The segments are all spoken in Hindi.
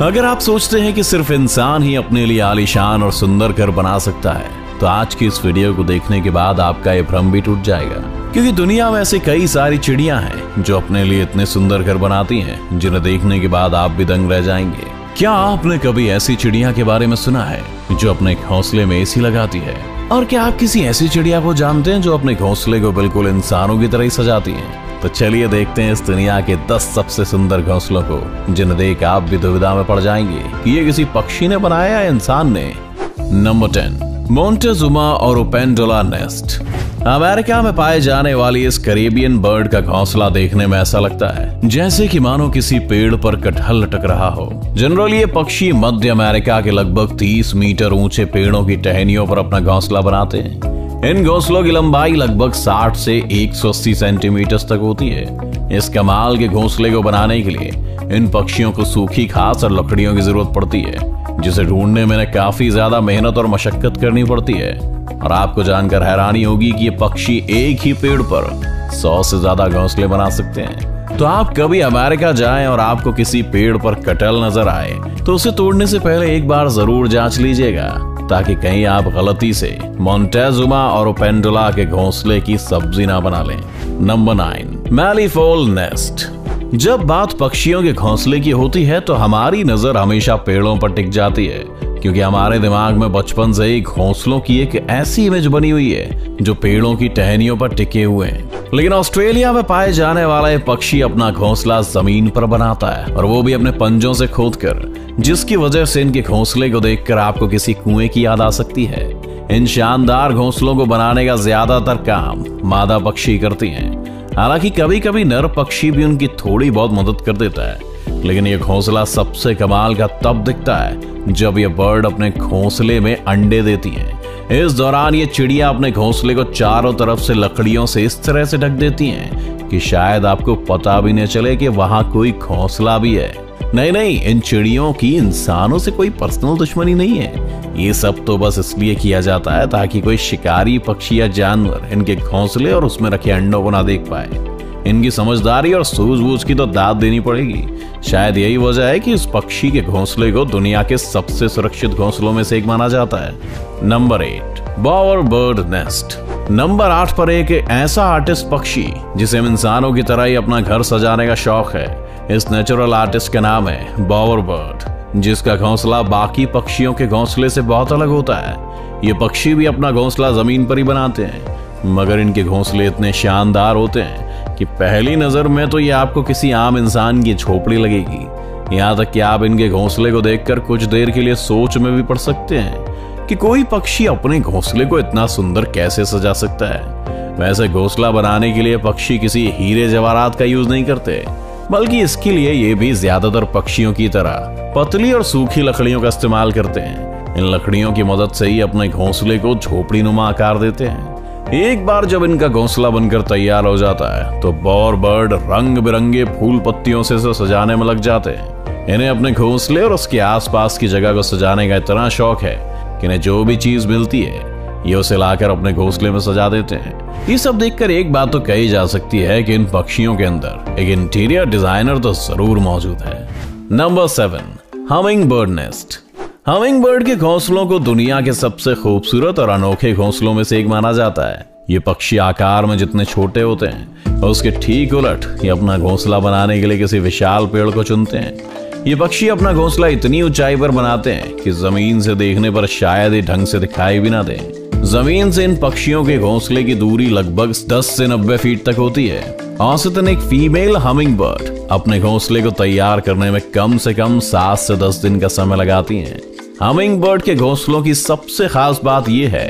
अगर आप सोचते हैं कि सिर्फ इंसान ही अपने लिए आलीशान और सुंदर घर बना सकता है, तो आज की इस वीडियो को देखने के बाद आपका ये भ्रम भी टूट जाएगा। क्योंकि दुनिया में ऐसी कई सारी चिड़ियां हैं जो अपने लिए इतने सुंदर घर बनाती हैं, जिन्हें देखने के बाद आप भी दंग रह जाएंगे। क्या आपने कभी ऐसी चिड़िया के बारे में सुना है जो अपने घोंसले में एसी लगाती है? और क्या आप किसी ऐसी चिड़िया को जानते हैं जो अपने घोंसले को बिल्कुल इंसानों की तरह ही सजाती है? तो चलिए देखते हैं इस दुनिया के 10 सबसे सुंदर घोंसलों को, जिन्हें देख आप भी दुविधा में पड़ जाएंगे कि ये किसी पक्षी ने बनाया या इंसान ने। Number 10, Montezuma oropendola nest. America में पाए जाने वाली इस कैरेबियन बर्ड का घोंसला देखने में ऐसा लगता है जैसे कि मानो किसी पेड़ पर कटहल लटक रहा हो। जनरली ये पक्षी मध्य अमेरिका के लगभग 30 मीटर ऊंचे पेड़ों की टहनियों पर अपना घोंसला बनाते हैं। इन घोंसलों की लंबाई लगभग 60 से 180 सेंटीमीटर तक होती है। इस कमाल के घोंसले को बनाने के लिए इन पक्षियों को सूखी घास और लकड़ियों की जरूरत पड़ती है, जिसे ढूंढने में काफी ज्यादा मेहनत और मशक्कत करनी पड़ती है। और आपको जानकर हैरानी होगी कि ये पक्षी एक ही पेड़ पर 100 से ज्यादा घोंसले बना सकते हैं। तो आप कभी अमेरिका जाएं और आपको किसी पेड़ पर कटहल नजर आए तो उसे तोड़ने से पहले एक बार जरूर जांच लीजिएगा, ताकि कहीं आप गलती से मोंटेजुमा ओरोपेंडुला के घोंसले की सब्जी ना बना लें। Number 9, malleefowl nest. जब बात पक्षियों के घोंसले की होती है तो हमारी नजर हमेशा पेड़ों पर टिक जाती है, क्योंकि हमारे दिमाग में बचपन से ही घोंसलों की एक ऐसी इमेज बनी हुई है जो पेड़ों की टहनियों पर टिके हुए हैं। लेकिन ऑस्ट्रेलिया में पाए जाने वाला ये पक्षी अपना घोंसला जमीन पर बनाता है, और वो भी अपने पंजों से खोदकर, जिसकी वजह से इनके घोंसले को देखकर आपको किसी कुएं की याद आ सकती है। इन शानदार घोंसलों को बनाने का ज्यादातर काम मादा पक्षी करती हैं। हालांकि कभी कभी नर पक्षी भी उनकी थोड़ी बहुत मदद कर देता है, लेकिन ये घोंसला सबसे कमाल का तब दिखता है जब ये बर्ड अपने घोंसले में अंडे देती है। इस दौरान ये चिड़िया अपने घोंसले को चारों तरफ से लकड़ियों से इस तरह से ढक देती हैं कि शायद आपको पता भी न चले कि वहां कोई घोंसला भी है। नहीं, इन चिड़ियों की इंसानों से कोई पर्सनल दुश्मनी नहीं है। ये सब तो बस इसलिए किया जाता है ताकि कोई शिकारी पक्षी या जानवर इनके घोंसले और उसमें रखे अंडों को ना देख पाए। इनकी समझदारी और सूझबूझ की तो दाद देनी पड़ेगी। शायद यही वजह है कि इस पक्षी के घोंसले को दुनिया के सबसे सुरक्षित घोंसलों में से एक माना जाता है। Number 8, Bower bird nest. Number 8 पर एक ऐसा आर्टिस्ट पक्षी जिसे इंसानों की तरह ही अपना घर सजाने का शौक है। इस नेचुरल आर्टिस्ट का नाम है बॉवर बर्ड, जिसका घोंसला बाकी पक्षियों के घोंसले से बहुत अलग होता है। ये पक्षी भी अपना घोंसला जमीन पर ही बनाते हैं, मगर इनके घोंसले इतने शानदार होते हैं कि पहली नजर में तो ये आपको किसी आम इंसान की झोपड़ी लगेगी। यहाँ तक कि आप इनके घोंसले को देखकर कुछ देर के लिए सोच में भी पड़ सकते हैं कि कोई पक्षी अपने घोंसले को इतना सुंदर कैसे सजा सकता है। वैसे घोंसला बनाने के लिए पक्षी किसी हीरे जवाहरात का यूज नहीं करते, बल्कि इसके लिए ये भी ज्यादातर पक्षियों की तरह पतली और सूखी लकड़ियों का इस्तेमाल करते हैं। इन लकड़ियों की मदद से ही अपने घोंसले को झोपड़ी नुमा आकार देते हैं। एक बार जब इनका घोंसला बनकर तैयार हो जाता है तो बॉवर बर्ड रंग बिरंगे फूल पत्तियों से सजाने में लग जाते हैं। इन्हें अपने घोंसले और उसके आसपास की जगह को सजाने का इतना शौक है कि इन्हें जो भी चीज मिलती है ये उसे लाकर अपने घोंसले में सजा देते हैं। ये सब देखकर एक बात तो कही जा सकती है कि इन पक्षियों के अंदर एक इंटीरियर डिजाइनर तो जरूर मौजूद है। Number 7, humming bird nest. Humming bird के घोंसलों को दुनिया के सबसे खूबसूरत और अनोखे घोंसलों में से एक माना जाता है। ये पक्षी आकार में जितने छोटे होते हैं और उसके ठीक उलट ये अपना घोंसला बनाने के लिए किसी विशाल पेड़ को चुनते हैं। ये पक्षी अपना घोंसला इतनी ऊंचाई पर बनाते हैं कि जमीन से देखने पर शायद ही ढंग से दिखाई भी ना दे। जमीन से इन पक्षियों के घोंसले की दूरी लगभग 10 से 90 फीट तक होती है। औसतन एक फीमेल हमिंग बर्ड अपने घोंसले को तैयार करने में कम से कम 7 से 10 दिन का समय लगाती हैं। हमिंग बर्ड के घोंसलों की सबसे खास बात यह है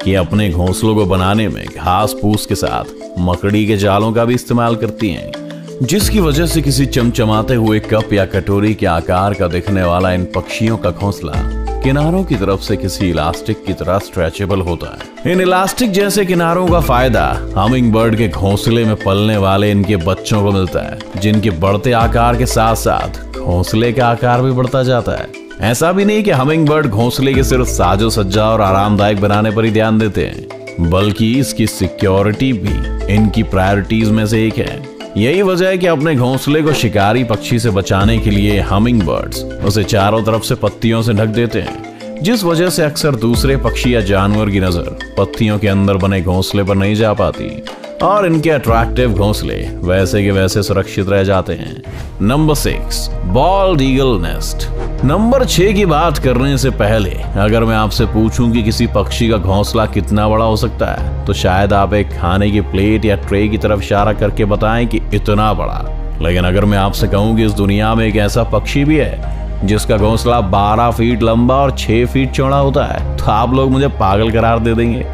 कि अपने घोंसलों को बनाने में घास फूस के साथ मकड़ी के जालों का भी इस्तेमाल करती हैं, जिसकी वजह से किसी चमचमाते हुए कप या कटोरी के आकार का दिखने वाला इन पक्षियों का घोंसला किनारों की तरफ से किसी इलास्टिक की तरह स्ट्रेचेबल होता है। इन इलास्टिक जैसे किनारों का फायदा हमिंग बर्ड के घोंसले में पलने वाले इनके बच्चों को मिलता है, जिनके बढ़ते आकार के साथ साथ घोंसले का आकार भी बढ़ता जाता है। ऐसा भी नहीं कि हमिंग बर्ड घोंसले के सिर्फ साजो सज्जा और आरामदायक बनाने पर ही ध्यान देते हैं, बल्कि इसकी सिक्योरिटी भी इनकी प्रायोरिटीज में से एक है। यही वजह है कि अपने घोंसले को शिकारी पक्षी से बचाने के लिए हमिंग बर्ड्स उसे चारों तरफ से पत्तियों से ढक देते हैं, जिस वजह से अक्सर दूसरे पक्षी या जानवर की नजर पत्तियों के अंदर बने घोंसले पर नहीं जा पाती और इनके अट्रैक्टिव घोंसले वैसे के वैसे सुरक्षित रह जाते हैं। Number 6, bold eagle nest. Number 6 की बात करने से पहले अगर मैं आपसे पूछूं कि किसी पक्षी का घोंसला कितना बड़ा हो सकता है, तो शायद आप एक खाने की प्लेट या ट्रे की तरफ इशारा करके बताएं कि इतना बड़ा। लेकिन अगर मैं आपसे कहूं कि इस दुनिया में एक ऐसा पक्षी भी है जिसका घोंसला 12 फीट लंबा और 6 फीट चौड़ा होता है, तो आप लोग मुझे पागल करार दे देंगे।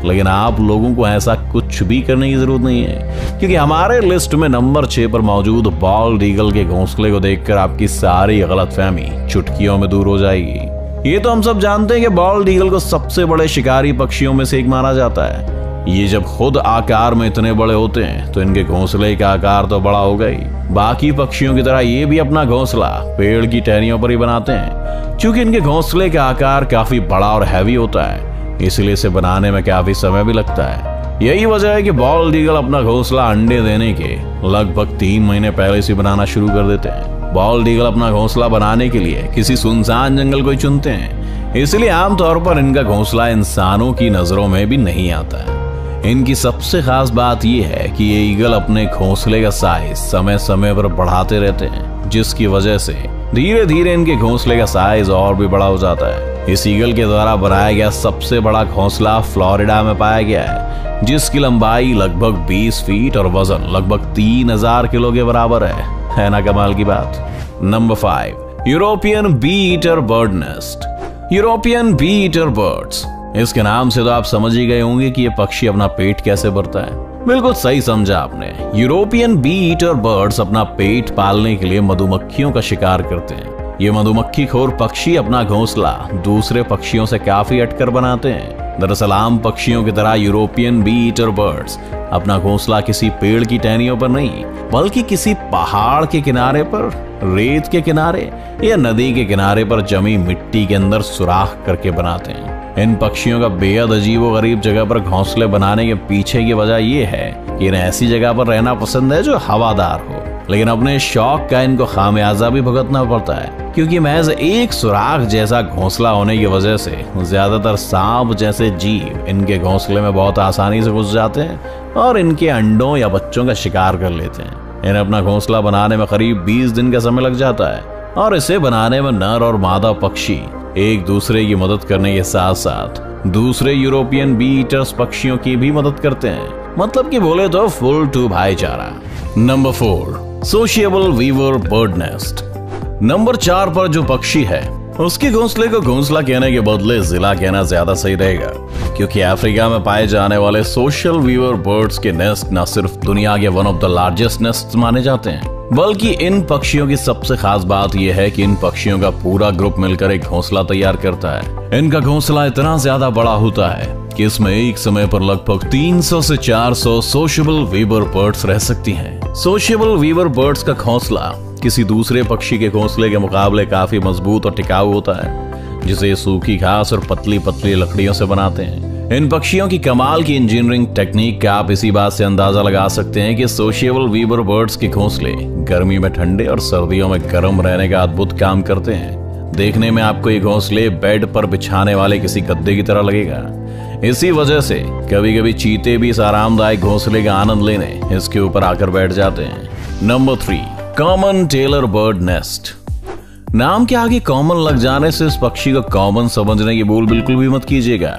लेकिन आप लोगों को ऐसा कुछ भी करने की जरूरत नहीं है, क्योंकि हमारे लिस्ट में नंबर 6 पर मौजूद बॉल्ड ईगल के घोंसले को देखकर आपकी सारी गलतफहमी चुटकियों में दूर हो जाएगी। ये तो हम सब जानते हैं कि बॉल्ड ईगल को सबसे बड़े शिकारी पक्षियों में से एक माना जाता है। ये जब खुद आकार में इतने बड़े होते हैं तो इनके घोंसले का आकार तो बड़ा होगा ही। बाकी पक्षियों की तरह ये भी अपना घोंसला पेड़ की टहनियों पर ही बनाते हैं। क्योंकि इनके घोंसले का आकार काफी बड़ा और हैवी होता है, इसलिए इसे बनाने में काफी समय भी लगता है। यही वजह है कि बॉल्ड ईगल अपना घोंसला अंडे देने के लगभग 3 महीने पहले से बनाना शुरू कर देते हैं। बॉल्ड ईगल अपना घोंसला बनाने के लिए किसी सुनसान जंगल को ही चुनते हैं, इसलिए आमतौर पर इनका घोंसला इंसानों की नजरों में भी नहीं आता है। इनकी सबसे खास बात यह है कि ये ईगल अपने घोंसले का साइज समय समय पर बढ़ाते रहते हैं, जिसकी वजह से धीरे धीरे इनके घोंसले का साइज और भी बड़ा हो जाता है। इस ईगल के द्वारा बनाया गया सबसे बड़ा घोंसला फ्लोरिडा में पाया गया है, जिसकी लंबाई लगभग 20 फीट और वजन लगभग 3000 किलो के बराबर है ना कमाल की बात। Number 5, European bee eater bird nest. European bee eater birds, इसके नाम से तो आप समझ ही गए होंगे कि ये पक्षी अपना पेट कैसे भरता है। बिल्कुल सही समझा आपने। यूरोपियन बी ईटर बर्ड्स अपना पेट पालने के लिए मधुमक्खियों का शिकार करते हैं। ये मधुमक्खी खोर पक्षी अपना घोंसला दूसरे पक्षियों से काफी हटकर बनाते हैं। दरअसल आम पक्षियों की तरह यूरोपियन बी ईटर बर्ड्स अपना घोंसला किसी पेड़ की टहनियों पर नहीं, बल्कि किसी पहाड़ के किनारे पर, रेत के किनारे या नदी के किनारे पर जमी मिट्टी के अंदर सुराख करके बनाते हैं। इन पक्षियों का बेहद अजीबोगरीब जगह पर घोंसले बनाने के पीछे की वजह यह है कि इन्हें ऐसी जगह पर रहना पसंद है जो हवादार हो, लेकिन अपने शौक का इनको खामियाजा भी भुगतना पड़ता है, क्योंकि महज एक सुराख जैसा घोंसला होने की वजह से ज्यादातर सांप जैसे जीव इनके घोंसले में बहुत आसानी से घुस जाते हैं और इनके अंडों या बच्चों का शिकार कर लेते हैं। इन्हें अपना घोंसला बनाने में करीब 20 दिन का समय लग जाता है और इसे बनाने में नर और मादा पक्षी एक दूसरे की मदद करने के साथ साथ दूसरे यूरोपियन बी ईटर्स पक्षियों की भी मदद करते हैं। मतलब कि बोले तो फुल टू भाईचारा। Number 4, sociable weaver bird nest. Number 4 पर जो पक्षी है उसके घोंसले को घोंसला कहने के बदले जिला कहना ज्यादा सही रहेगा, क्योंकि अफ्रीका में पाए जाने वाले सोशल वीवर बर्ड्स के नेस्ट न सिर्फ दुनिया के one of the largest nest माने जाते हैं, बल्कि इन पक्षियों की सबसे खास बात यह है कि इन पक्षियों का पूरा ग्रुप मिलकर एक घोंसला तैयार करता है। इनका घोंसला इतना ज्यादा बड़ा होता है कि इसमें एक समय पर लगभग 300 से 400 सोशिएबल वीवर बर्ड्स रह सकती हैं। सोशिएबल वीवर बर्ड्स का घोंसला किसी दूसरे पक्षी के घोंसले के मुकाबले काफी मजबूत और टिकाऊ होता है, जिसे सूखी घास और पतली पतली लकड़ियों से बनाते हैं। इन पक्षियों की कमाल की इंजीनियरिंग टेक्निक का आप इसी बात से अंदाजा लगा सकते हैं कि सोशिएबल वीवर बर्ड्स के घोंसले गर्मी में ठंडे और सर्दियों में गर्म रहने का अद्भुत काम करते हैं। देखने में आपको ये घोंसले बेड पर बिछाने वाले किसी गद्दे की तरह लगेगा। इसी वजह से कभी कभी चीते भी इस आरामदायक घोंसले का आनंद लेने इसके ऊपर आकर बैठ जाते हैं। Number 3, common tailor bird nest. नाम के आगे कॉमन लग जाने से इस पक्षी को कॉमन समझने की भूल बिल्कुल भी मत कीजिएगा,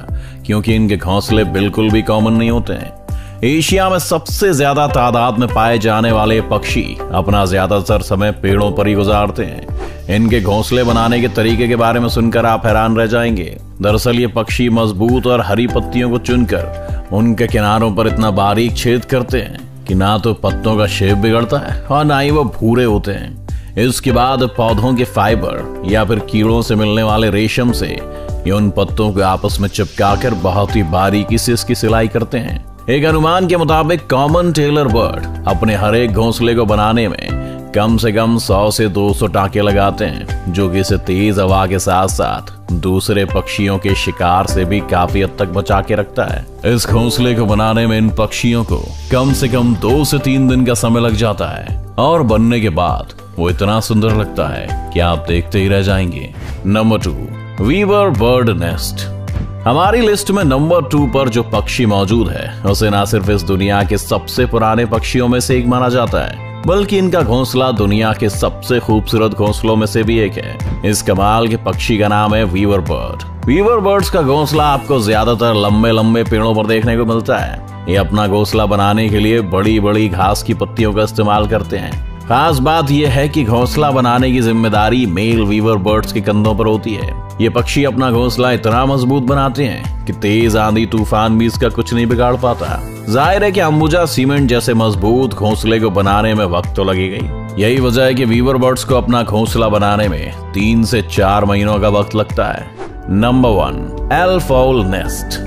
क्योंकि इनके घोंसले बिल्कुल भी कॉमन नहीं होते हैं। एशिया में सबसे ज्यादा तादाद में पाए जाने वाले पक्षी अपना ज्यादातर समय पेड़ों पर ही गुजारते हैं। इनके घोंसले बनाने के तरीके के बारे में सुनकर आप हैरान रह जाएंगे। दरअसल ये पक्षी मजबूत और हरी पत्तियों को चुनकर उनके किनारों पर इतना बारीक छेद करते हैं कि ना तो पत्तों का शेप बिगड़ता है और ना ही वो भूरे होते हैं। इसके बाद पौधों के फाइबर या फिर कीड़ों से मिलने वाले रेशम से ये उन पत्तों को आपस में चिपकाकर बहुत ही बारीकी से इसकी सिलाई करते हैं। एक अनुमान के मुताबिक कॉमन टेलर बर्ड अपने हर एक घोंसले को बनाने में कम से कम 100 से 200 टाँके लगाते हैं, जो कि इसे तेज हवा के साथ साथ दूसरे पक्षियों के शिकार से भी काफी हद तक बचा के रखता है। इस घोंसले को बनाने में इन पक्षियों को कम से कम 2 से 3 दिन का समय लग जाता है और बनने के बाद वो इतना सुंदर लगता है कि आप देखते ही रह जाएंगे। Number 2, weaver bird nest. हमारी लिस्ट में नंबर 2 पर जो पक्षी मौजूद है उसे ना सिर्फ इस दुनिया के सबसे पुराने पक्षियों में से एक माना जाता है, बल्कि इनका घोंसला दुनिया के सबसे खूबसूरत घोंसलों में से भी एक है। इस कमाल के पक्षी का नाम है वीवर बर्ड। वीवर बर्ड्स का घोंसला आपको ज्यादातर लंबे लंबे पेड़ों पर देखने को मिलता है। ये अपना घोंसला बनाने के लिए बड़ी बड़ी घास की पत्तियों का इस्तेमाल करते हैं। खास बात यह है कि घोंसला बनाने की जिम्मेदारी मेल वीवर बर्ड्स के कंधों पर होती है। ये पक्षी अपना घोंसला इतना मजबूत बनाते हैं कि तेज आंधी तूफान भी इसका कुछ नहीं बिगाड़ पाता। जाहिर है कि अंबुजा सीमेंट जैसे मजबूत घोंसले को बनाने में वक्त तो लगेगा। यही वजह है कि वीवर बर्ड्स को अपना घोंसला बनाने में 3 से 4 महीनों का वक्त लगता है। Number 1, elf owl nest.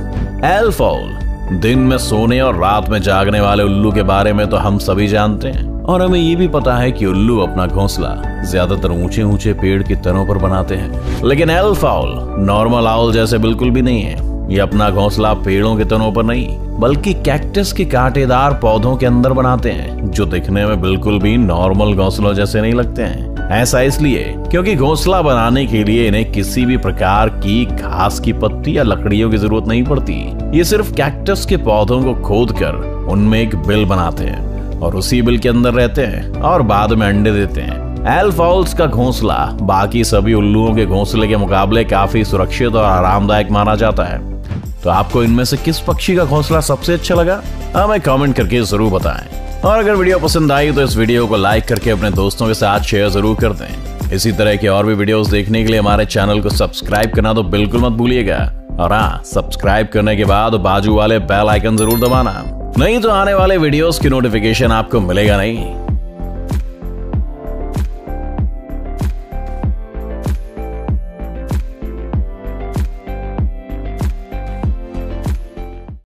Elf owl दिन में सोने और रात में जागने वाले उल्लू के बारे में तो हम सभी जानते हैं, और हमें ये भी पता है कि उल्लू अपना घोंसला ज्यादातर ऊंचे ऊंचे पेड़ की तनों पर बनाते हैं। लेकिन एल्फ आउल नॉर्मल आउल जैसे बिल्कुल भी नहीं है। ये अपना घोंसला पेड़ों के तनों पर नहीं, बल्कि कैक्टस के कांटेदार पौधों के अंदर बनाते हैं, जो दिखने में बिल्कुल भी नॉर्मल घोंसलों जैसे नहीं लगते हैं। ऐसा इसलिए क्योंकि घोंसला बनाने के लिए इन्हें किसी भी प्रकार की घास की पत्ती या लकड़ियों की जरूरत नहीं पड़ती। ये सिर्फ कैक्टस के पौधों को खोदकर उनमें एक बिल बनाते हैं और उसी बिल के अंदर रहते हैं और बाद में अंडे देते हैं। एल्फ आउल्स का घोंसला बाकी सभी उल्लुओं के घोंसले के मुकाबले काफी सुरक्षित और आरामदायक माना जाता है। तो आपको इनमें से किस पक्षी का घोंसला सबसे अच्छा लगा, हमें कमेंट करके जरूर बताएं। और अगर वीडियो पसंद आई तो इस वीडियो को लाइक करके अपने दोस्तों के साथ शेयर जरूर कर दें। इसी तरह के और भी वीडियोस देखने के लिए हमारे चैनल को सब्सक्राइब करना तो बिल्कुल मत भूलिएगा। और हाँ, सब्सक्राइब करने के बाद बाजू वाले बेल आइकन जरूर दबाना, नहीं तो आने वाले वीडियोस की नोटिफिकेशन आपको मिलेगा नहीं।